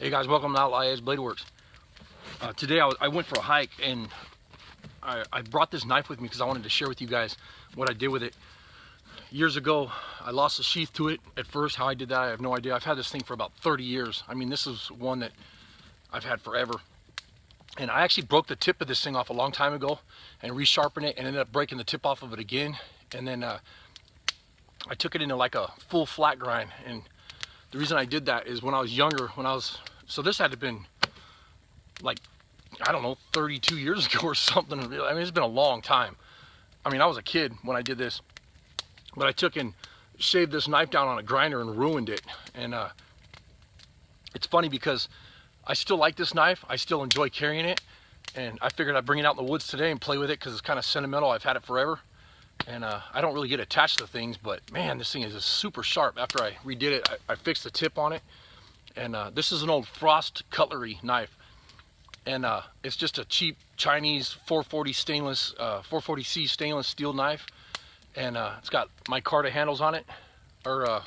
Hey guys, welcome to Outlaw Edge Blade Works. Today I went for a hike and I brought this knife with me because I wanted to share with you guys what I did with it. Years ago, I lost the sheath to it at first. How I did that, I have no idea. I've had this thing for about 30 years. I mean, this is one that I've had forever. And I actually broke the tip of this thing off a long time ago and resharpened it and ended up breaking the tip off of it again. And then I took it into like a full flat grind. And the reason I did that is when I was younger, so this had to have been like, I don't know, 32 years ago or something. I mean, it's been a long time. I mean, I was a kid when I did this, but I took and shaved this knife down on a grinder and ruined it. And it's funny because I still like this knife. I still enjoy carrying it. And I figured I'd bring it out in the woods today and play with it because it's kind of sentimental. I've had it forever. And I don't really get attached to things, but man, this thing is just super sharp. After I redid it, I fixed the tip on it. And this is an old Frost cutlery knife. And it's just a cheap Chinese 440 stainless, 440C stainless steel knife. And it's got micarta handles on it. Or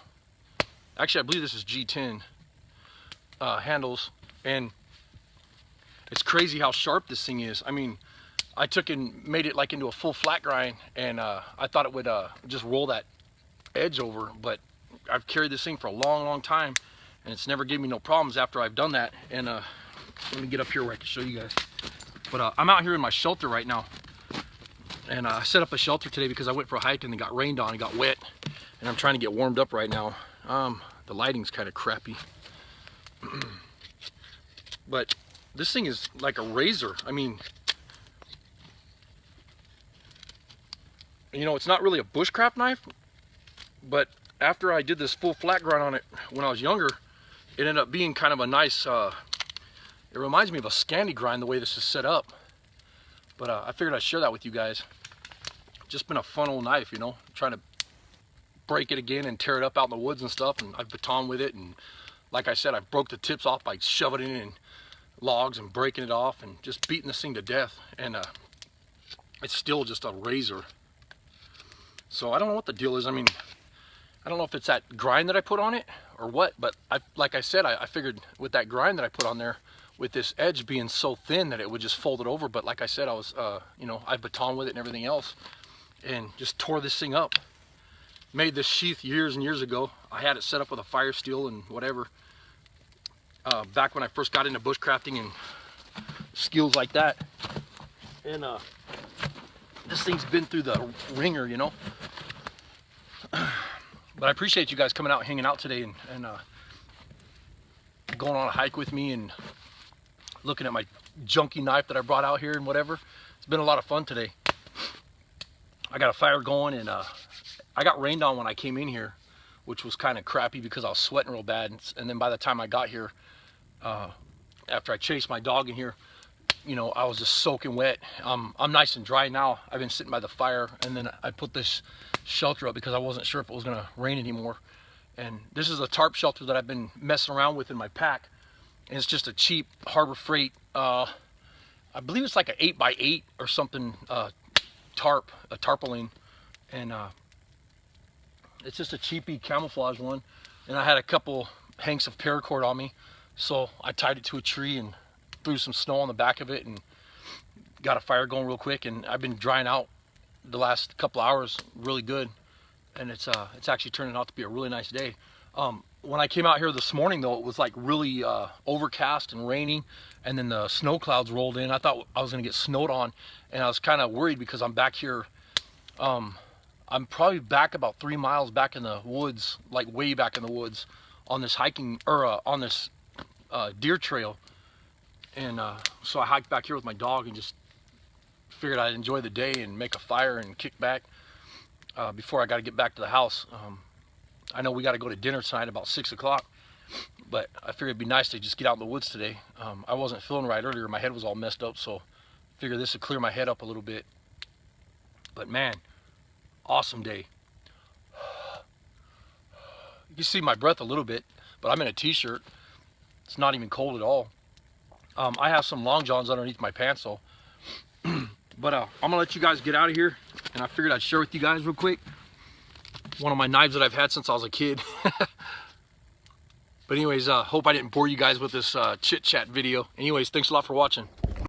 actually, I believe this is G10 handles. And it's crazy how sharp this thing is. I mean, I took and made it like into a full flat grind, and I thought it would just roll that edge over, but I've carried this thing for a long time, and it's never given me no problems after I've done that. And let me get up here where I can show you guys. But I'm out here in my shelter right now, and I set up a shelter today because I went for a hike and it got rained on and got wet, and I'm trying to get warmed up right now. The lighting's kind of crappy. But this thing is like a razor. I mean, you know, it's not really a bushcraft knife, but after I did this full flat grind on it when I was younger, it ended up being kind of a nice, it reminds me of a Scandi grind the way this is set up. But I figured I'd share that with you guys. Just been a fun old knife, you know, trying to break it again and tear it up out in the woods and stuff, and I've baton with it, and like I said, I broke the tips off by shoving it in logs and breaking it off and just beating this thing to death. And it's still just a razor. So I don't know what the deal is. I mean, I don't know if it's that grind that I put on it or what, but like I said, I figured with that grind that I put on there, with this edge being so thin that it would just fold it over. But like I said, I was, you know, I baton with it and everything else and just tore this thing up. Made this sheath years and years ago. I had it set up with a fire steel and whatever. Back when I first got into bushcrafting and skills like that. And this thing's been through the ringer, you know. But I appreciate you guys coming out and hanging out today and going on a hike with me and looking at my junky knife that I brought out here and whatever. It's been a lot of fun today. I got a fire going, and I got rained on when I came in here, which was kind of crappy because I was sweating real bad. And then by the time I got here, after I chased my dog in here, you know, I was just soaking wet. I'm nice and dry now. I've been sitting by the fire, and then I put this shelter up because I wasn't sure if it was gonna rain anymore. And this is a tarp shelter that I've been messing around with in my pack. And it's just a cheap Harbor Freight, I believe it's like an 8x8 or something, tarp, a tarpaulin. And it's just a cheapy camouflage one. And I had a couple hanks of paracord on me, so I tied it to a tree and threw some snow on the back of it and got a fire going real quick. And I've been drying out the last couple hours really good, and it's actually turning out to be a really nice day. When I came out here this morning though, it was like really overcast and raining, and then the snow clouds rolled in. I thought I was gonna get snowed on, and I was kind of worried because I'm back here. I'm probably back about 3 miles back in the woods, like way back in the woods, on this hiking or on this deer trail. And so I hiked back here with my dog and just figured I'd enjoy the day and make a fire and kick back before I got to get back to the house. I know we got to go to dinner tonight about 6 o'clock, but I figured it'd be nice to just get out in the woods today. I wasn't feeling right earlier. My head was all messed up, so I figured this would clear my head up a little bit. But man, awesome day. You can see my breath a little bit, but I'm in a t-shirt. It's not even cold at all. I have some long johns underneath my pants though. But I'm gonna let you guys get out of here, and I figured I'd share with you guys real quick one of my knives that I've had since I was a kid. But anyways, hope I didn't bore you guys with this chit chat video. Anyways, thanks a lot for watching.